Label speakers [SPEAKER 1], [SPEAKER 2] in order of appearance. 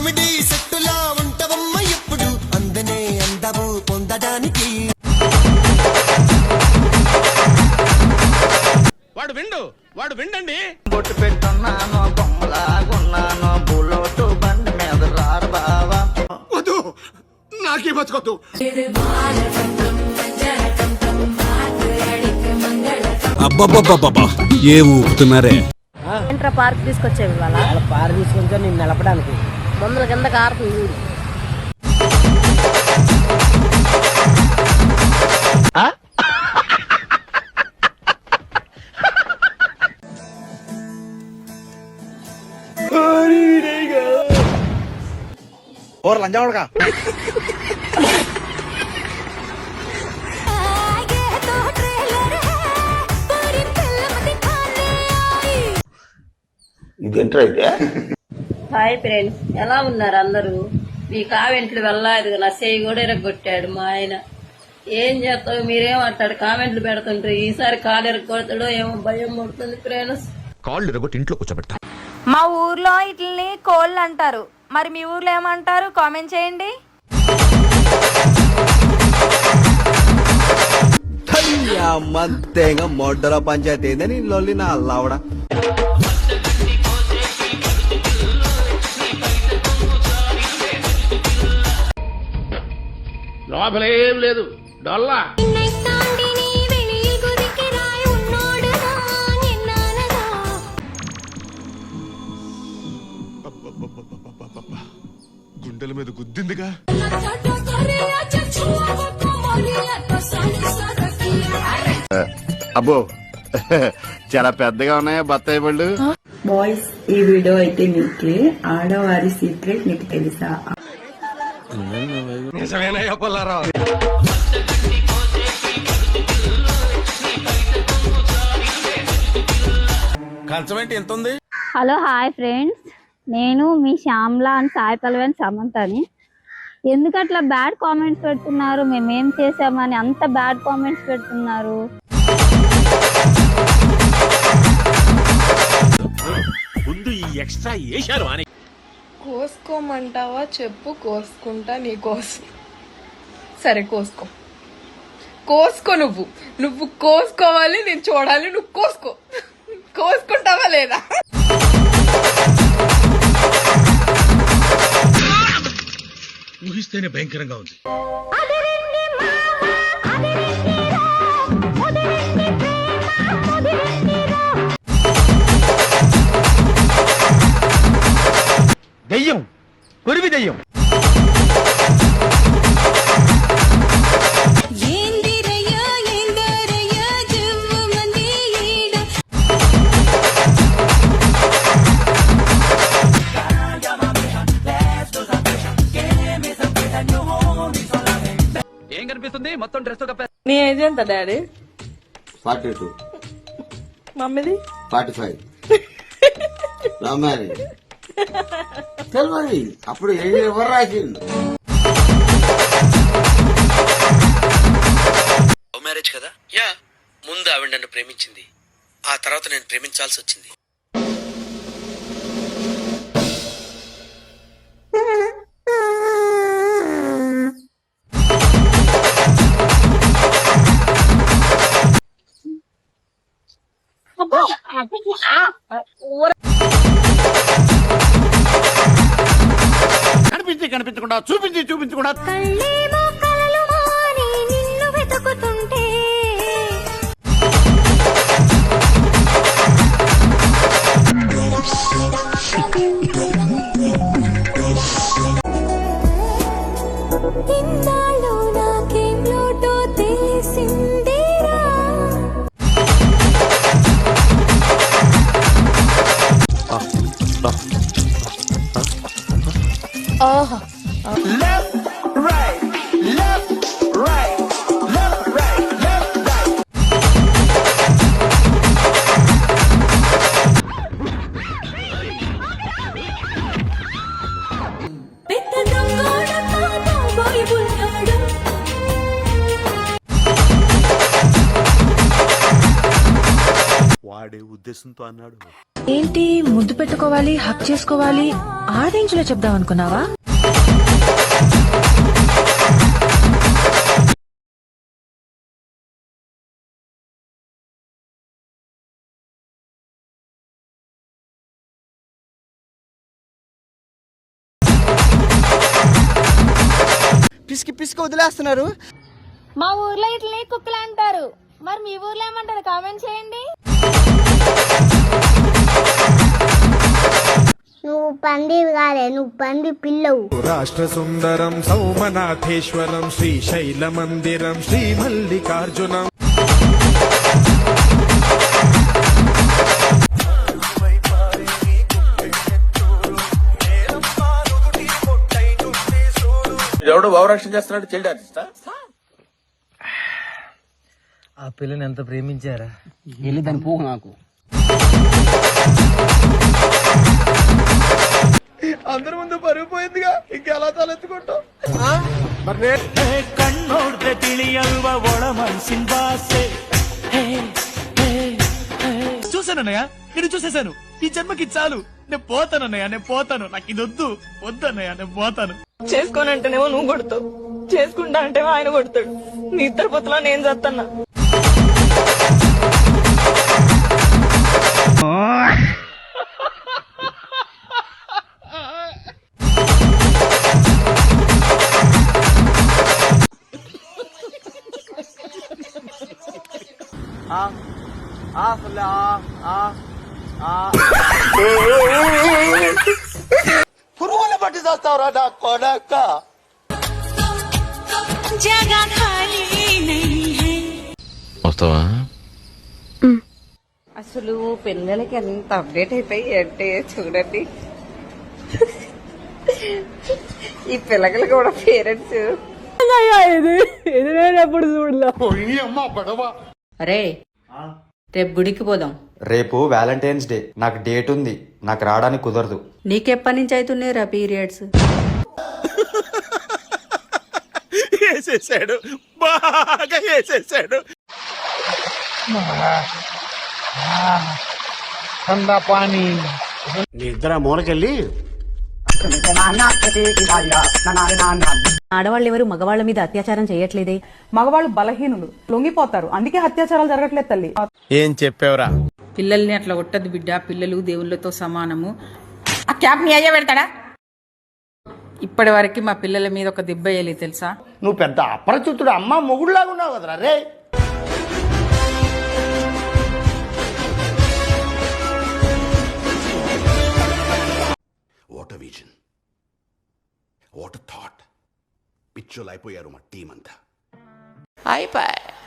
[SPEAKER 1] Comedy సెట్టులా ఉంటవమ్మ ఎప్పుడు అందనే అందవు పొందడానికి.
[SPEAKER 2] వాడు విండండి.
[SPEAKER 3] బొట్టు పెట్టున్నాను బొమ్మలాగున్నాను బులోటు బండి మీద రారు బావా.
[SPEAKER 2] వద్దు, నాకే బతకొద్దు.
[SPEAKER 4] అబ్బబ్బబ్బబ్బా ఏ ఊపుతున్నారే.
[SPEAKER 5] పార్క్ తీసుకొచ్చేవి వాళ్ళ
[SPEAKER 6] పార్క్ తీసుకొచ్చా నేను నిలపడానికి
[SPEAKER 5] ముందర కింద కారుతుంది చూడు.
[SPEAKER 3] లంజావుడుగా ఇదేంట్రా అయితే.
[SPEAKER 5] హాయ్ ఫ్రెండ్స్, ఎలా ఉన్నారు అందరూ? మీ కామెంట్లు వెళ్ళాదు, నా చేయి కూడా ఎరగొట్టాడు మా ఆయన. ఏం చేస్తావు, మీరేమంటాడు కామెంట్లు పెడుతుంటారు. ఈసారి కాలు ఎరగొడతాడో ఏమో భయం పడుతుంది ఫ్రెండ్స్.
[SPEAKER 2] కాళ్ళు ఎరగొట్టి ఇంట్లో కూర్చోబెట్టా.
[SPEAKER 7] మా ఊర్లో ఇట్లని కోళ్ళు అంటారు, మరి మీ ఊర్లో ఏమంటారు? కామెంట్ చేయండి.
[SPEAKER 4] మంతేగా మొడ్డల పంచాయతీ ఏందని లొల్లి నా అల్లావడా.
[SPEAKER 2] లోపలేం లేదు, డొల్లా. గుండెల మీద గుద్దిందిగా.
[SPEAKER 3] అబ్బో చాలా పెద్దగా ఉన్నాయా బత్తాయి పళ్ళు.
[SPEAKER 8] బాయ్స్, ఈ వీడియో అయితే మీకే. ఆడవారి సీక్రెట్ మీకు తెలుసా?
[SPEAKER 2] నిజమేనయ్యా పుల్లారావు. కంచమేంటి ఎంత ఉంది?
[SPEAKER 9] హలో హాయ్ ఫ్రెండ్స్, నేను మీ శ్యామ్లా అని సాయి పల్లవి సమంతని. ఎందుకు అట్లా బ్యాడ్ కామెంట్స్ పెడుతున్నారు? మేమేం చేసామని అంత బ్యాడ్ కామెంట్స్ పెడుతున్నారు?
[SPEAKER 2] ముందు ఈ ఎక్స్ట్రా వేశారు అని.
[SPEAKER 7] కోసుకోమంటావా చెప్పు, కోసుకుంటా నీ కోసం. సరే కోసుకో, కోసుకో. నువ్వు కోసుకోవాలి, నేను చూడాలి. నువ్వు కోసుకుంటావా లేదా?
[SPEAKER 2] ఊహిస్తేనే భయంకరంగా ఉంది.
[SPEAKER 3] దెయ్యం, కురివి దెయ్యం.
[SPEAKER 2] ఏం కనిపిస్తుంది? మొత్తం డ్రెస్ కప్పే.
[SPEAKER 7] నీ ఏజ్ ఎంత డాడీ?
[SPEAKER 3] 42.
[SPEAKER 7] మమ్మీది
[SPEAKER 3] 45. లవ్ మ్యారేజ్ తెలియదు. అప్పుడు ఎవరు రాసిండు?
[SPEAKER 6] లవ్ మ్యారేజ్ కదా. యా, ముందు ఆవిడ నన్ను ప్రేమించింది, ఆ తర్వాత నేను ప్రేమించాల్సి వచ్చింది.
[SPEAKER 3] కనిపించకుండా చూపించకుండా
[SPEAKER 2] వాడే
[SPEAKER 3] ఉద్దేశంతో అన్నాడు.
[SPEAKER 10] ఏంటి ముద్దు పెట్టుకోవాలి, హక్ చేసుకోవాలి, ఆ రేంజ్ లో చెప్దాం అనుకున్నావా?
[SPEAKER 1] పిసికి పిసికి వదిలేస్తున్నారు.
[SPEAKER 9] మా ఊర్లో ఇట్లనే కుక్కలు అంటారు, మరి మీ ఊర్లో ఏమంటారు కామెంట్ చేయండి. నువ్వు పందివి కాదే, నువ్వు పంది పిల్లవు.
[SPEAKER 4] రాష్ట్ర సుందరం సౌమనాథేశ్వరం శ్రీశైల మందిరం శ్రీ మల్లికార్జునం.
[SPEAKER 2] ఎవడో భావరక్షణ చేస్తున్నాడు, చైల్డ్ ఆర్టిస్టా?
[SPEAKER 6] ఆ పిల్లని ఎంత ప్రేమించారా?
[SPEAKER 1] వెళ్ళి దాని పో నాకు.
[SPEAKER 2] అందరి ముందు పరుగు పోయిందిగా, ఇంకెలా తలెత్తుకుంటావు?
[SPEAKER 6] చూసానన్నయ్య, నేను చూసేశాను. ఈ జన్మకి చాలు, నేను పోతానన్నయ్య, నేను పోతాను. నాకు ఇది వద్దన్నయ్య, నేను పోతాను.
[SPEAKER 10] చేసుకోనంటేనేమో నువ్వు కొడతావు, చేసుకుంటా అంటేమో ఆయన కొడతాడు. మీ ఇద్దరు పొత్తులో నేను చేస్తాను.
[SPEAKER 1] పురుగులు పట్టి చేస్తావురా నా కొడక.
[SPEAKER 2] వస్తావా?
[SPEAKER 5] అసలు పిల్లలకి ఎంత అప్డేట్ అయిపోయి అంటే చూడండి. ఈ పిల్లలు కూడా పేరెంట్స్ అరే రేపు గుడికి పోదాం.
[SPEAKER 6] రేపు వ్యాలంటైన్స్ డే, నాకు డేట్ ఉంది, నాకు రావడానికి కుదరదు.
[SPEAKER 5] నీకెప్పటి నుంచి అవుతున్నాయి రా పీరియడ్స్?
[SPEAKER 2] వేసేసాడు, బాగా వేసేసాడు.
[SPEAKER 3] నీ ఇద్దరు మూలకెళ్ళి
[SPEAKER 10] ఆడవాళ్ళు ఎవరు మగవాళ్ళ మీద అత్యాచారం చేయట్లేదే.
[SPEAKER 8] మగవాళ్ళు బలహీనులు, లొంగిపోతారు, అందుకే అత్యాచారాలు జరగట్లేదు తల్లి.
[SPEAKER 2] ఏం చెప్పావురా?
[SPEAKER 8] పిల్లల్ని అట్లా కొట్టద్దు బిడ్డ, పిల్లలు దేవుళ్ళతో సమానము. ఆ క్యాప్ నీ అయ్యా పెడతాడా? ఇప్పటి వరకు మా పిల్లల మీద ఒక దెబ్బ వేయలేదు తెలుసా?
[SPEAKER 1] నువ్వు పెద్ద అపరిచితుడు, అమ్మ మొగుడులాగా ఉన్నావు కదరా రే.
[SPEAKER 3] What vision, what thought. పిచ్చోలు అయిపోయారు మా టీం అంతా.
[SPEAKER 6] అయిపోయి